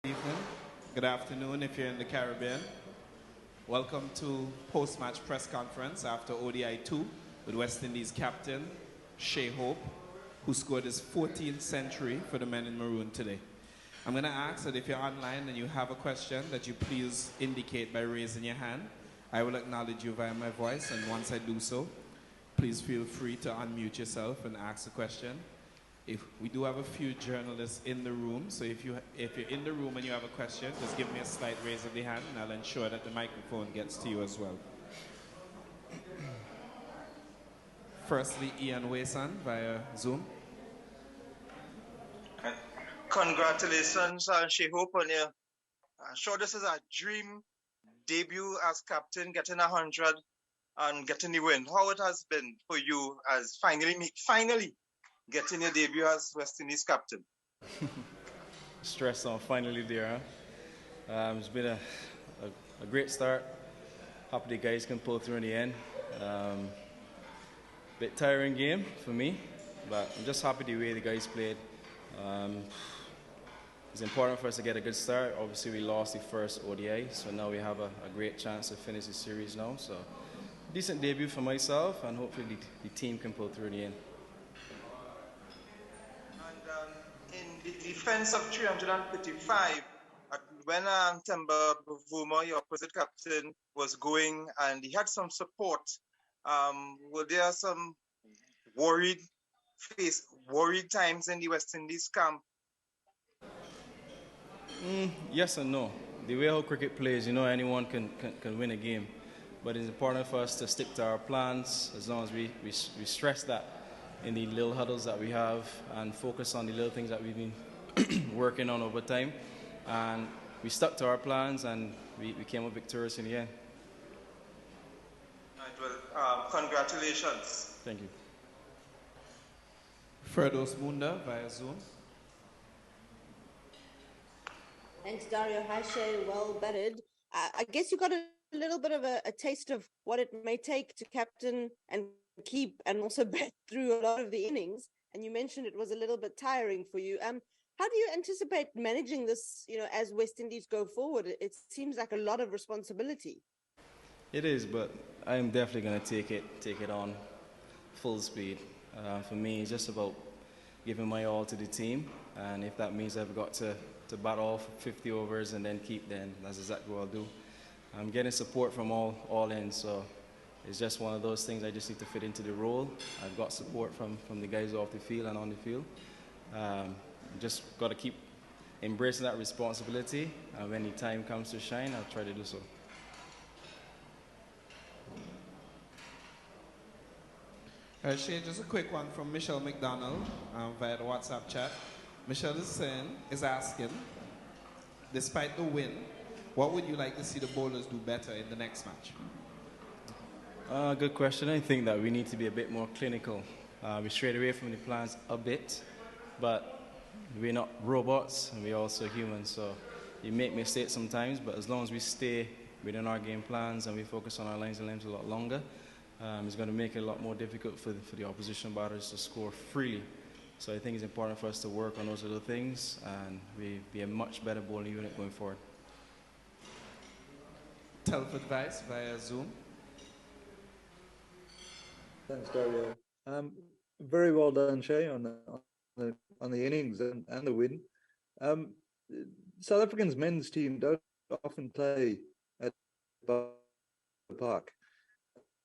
Good evening, good afternoon if you're in the Caribbean. Welcome to post-match press conference after ODI 2 with West Indies captain Shea Hope, who scored his 14th century for the men in maroon today. I'm going to ask that if you're online and you have a question that you please indicate by raising your hand. I will acknowledge you via my voice, and once I do so, please feel free to unmute yourself and ask the question. If we do have a few journalists in the room, so if you're in the room and you have a question, just give me a slight raise of the hand and I'll ensure that the microphone gets to you as well. Firstly, Ian Wayson via Zoom. Congratulations, Shea Hope, on your. I'm sure this is a dream debut as captain, getting 100 and getting the win. How it has been for you as finally getting your debut as West Indies captain? Stress on finally there. Huh? It's been a great start. Happy the guys can pull through in the end. Bit tiring game for me, but I'm just happy the way the guys played. It's important for us to get a good start. Obviously, we lost the first ODI, so now we have a great chance to finish the series now. So, decent debut for myself, and hopefully the team can pull through in the end. And in the defense of 335, when Temba Bavuma, your opposite captain, was going and he had some support, were there some worried times in the West Indies camp? Yes and no. The way how cricket plays, anyone can win a game. But it's important for us to stick to our plans as long as we stress that in the little huddles that we have and focus on the little things that we've been working on over time. And we stuck to our plans and we came up victorious in the end. Right, well, congratulations. Thank you. Ferdos Munda via Zoom. Thanks, Dario. Hi, Shea. Well batted. I guess you got a little bit of a taste of what it may take to captain and keep and also bat through a lot of the innings. And you mentioned it was a little bit tiring for you. How do you anticipate managing this, as West Indies go forward? It seems like a lot of responsibility. It is, but I am definitely going to take it on full speed. For me, it's just about giving my all to the team. And if that means I've got to bat off 50 overs and then keep, then that's exactly what I'll do. I'm getting support from all ends, so it's just one of those things. I just need to fit into the role. I've got support from the guys off the field and on the field. Just got to keep embracing that responsibility, and when the time comes to shine, I'll try to do so. Shea, just a quick one from Michelle McDonald via the WhatsApp chat. Michelle is asking, despite the win, what would you like to see the bowlers do better in the next match? Good question. I think that we need to be a bit more clinical. We strayed away from the plans a bit, but we're not robots and we're also humans, so you make mistakes sometimes, but as long as we stay within our game plans and we focus on our lines and limbs a lot longer, it's going to make it a lot more difficult for the opposition batters to score freely. So I think it's important for us to work on those little things and we be a much better bowling unit going forward. Telford Vice via Zoom. Thanks, Dario. Very well done, Shea, on the innings and the win. South Africa's men's team don't often play at Buffalo Park.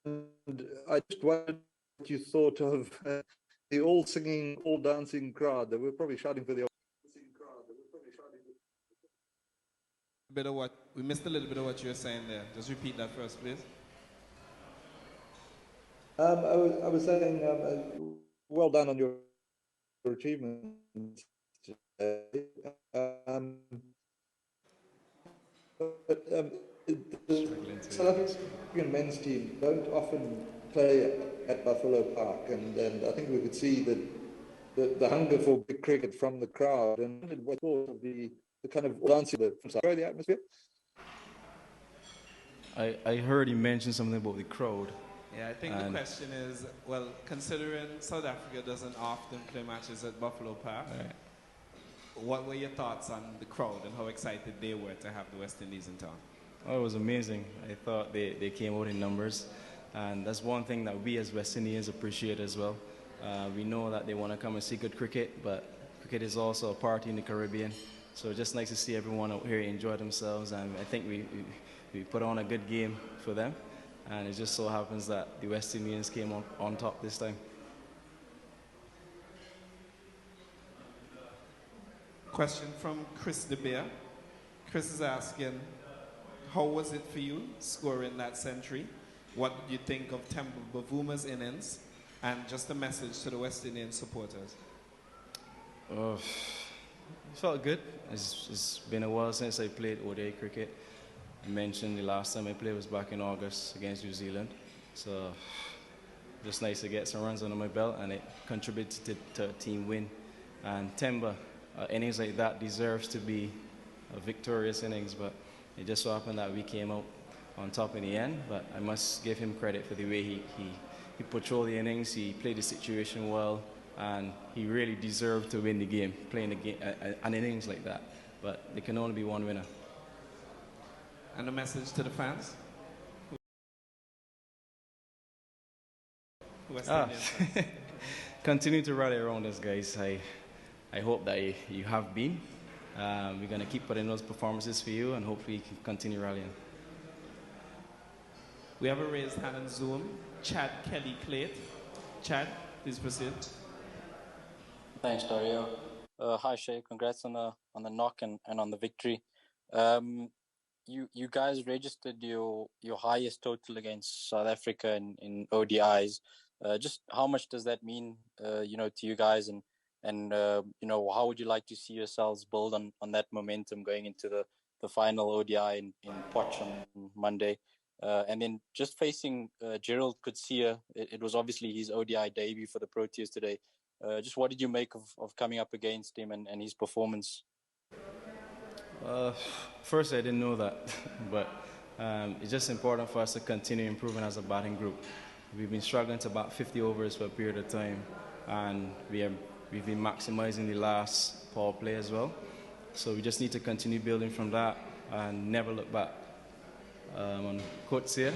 And I just wondered what you thought of the all singing, all dancing crowd. They were probably shouting for the We missed a little bit of what you were saying there. Just repeat that first, please. I was saying, well done on your achievements. But the South African men's team don't often play at Buffalo Park, and I think we could see that the hunger for big cricket from the crowd, and what thought of the kind of dancing from the atmosphere. I heard you mention something about the crowd. Yeah, I think the question is, well, considering South Africa doesn't often play matches at Buffalo Park, What were your thoughts on the crowd and how excited they were to have the West Indies in town? Oh, it was amazing. I thought they came out in numbers. And that's one thing that we as West Indians appreciate as well. We know that they want to come and see good cricket, but cricket is also a party in the Caribbean. So it's just nice to see everyone out here enjoy themselves. And I think we put on a good game for them. And it just so happens that the West Indians came on top this time. Question from Chris De Beer. Chris is asking, how was it for you scoring that century? What did you think of Temba Bavuma's innings? And just a message to the West Indian supporters. It felt good. It's been a while since I played ODI cricket. I mentioned the last time I played was back in August against New Zealand. So just nice to get some runs under my belt, and it contributed to a team win. And Temba, innings like that deserves to be a victorious innings, but it just so happened that we came out on top in the end. But I must give him credit for the way he patrolled the innings, he played the situation well, and he really deserved to win the game, playing the game, an innings like that. But there can only be one winner. And a message to the fans? West Indian fans. Continue to rally around us, guys. I hope that you have been. We're going to keep putting those performances for you, and hopefully you can continue rallying. We have a raised hand on Zoom. Chad Kelly Clate. Chad, please proceed. Thanks, Dario. Hi, Shay. Congrats on the knock and on the victory. You guys registered your highest total against South Africa in ODIs. Just how much does that mean, to you guys, and how would you like to see yourselves build on that momentum going into the final ODI in Poch on Monday? And then just facing Gerald Coetzee, it was obviously his ODI debut for the Proteas today. Just what did you make of coming up against him and his performance? First, I didn't know that, but it's just important for us to continue improving as a batting group. We've been struggling to bat 50 overs for a period of time, and we've been maximizing the last power play as well. So we just need to continue building from that and never look back. On Coetzee,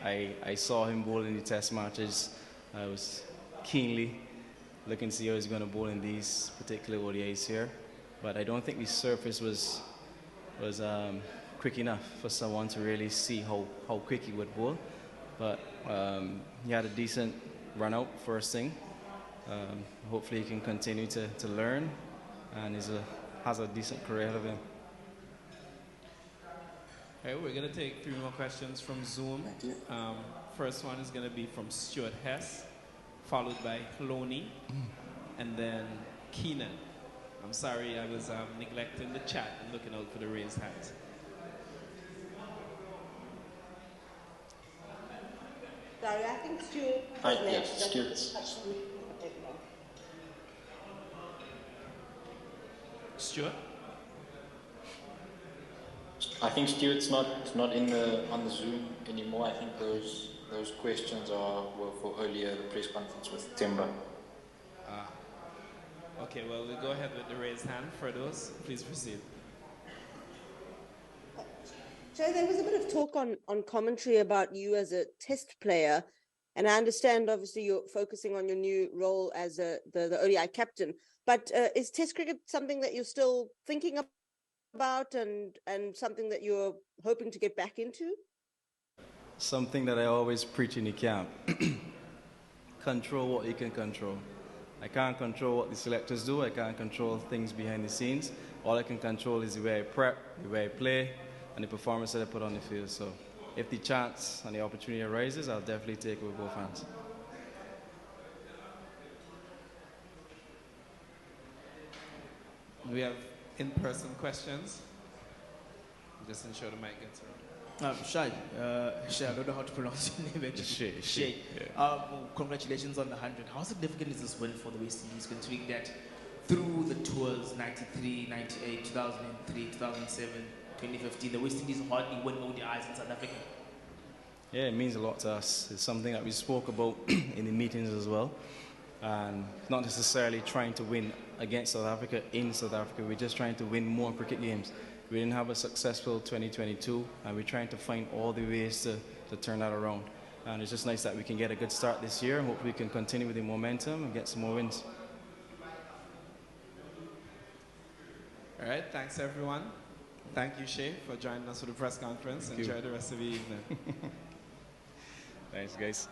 I saw him bowl in the test matches. I was keenly looking to see how he's going to bowl in these particular ODIs here. But I don't think the surface was quick enough for someone to really see how quick he would bowl. But he had a decent run out first thing. Hopefully he can continue to learn, and has a decent career ahead of him. All right, we're going to take 3 more questions from Zoom. Thank you. First one is going to be from Stuart Hess, followed by Cloney, and then Keenan. I'm sorry, I was neglecting the chat and looking out for the raised hands. Sorry, I think Stuart. Hi, yes, Stuart. Stuart? I think Stuart's not on the Zoom anymore. I think those questions were for earlier, the press conference with Temba. Okay, well, we'll go ahead with the raised hand. For those, please proceed. So there was a bit of talk on commentary about you as a test player, and I understand obviously you're focusing on your new role as the ODI captain, but is test cricket something that you're still thinking about and something that you're hoping to get back into? Something that I always preach in the camp. Control what you can control. I can't control what the selectors do. I can't control things behind the scenes. All I can control is the way I prep, the way I play, and the performance that I put on the field. So if the chance and the opportunity arises, I'll definitely take it with both hands. We have in-person questions. Just ensure the mic gets around. Shai, I don't know how to pronounce your name actually. Shay. Yeah. Congratulations on the 100. How significant is this win for the West Indies, considering that through the tours, 93, 98, 2003, 2007, 2015, the West Indies hardly won ODIs in South Africa? Yeah, it means a lot to us. It's something that we spoke about in the meetings as well. And not necessarily trying to win against South Africa in South Africa. We're just trying to win more cricket games. We didn't have a successful 2022, and we're trying to find all the ways to turn that around. And it's just nice that we can get a good start this year, and hope we can continue with the momentum and get some more wins. All right, thanks everyone. Thank you, Shay, for joining us for the press conference. Enjoy the rest of the evening. Thanks, guys.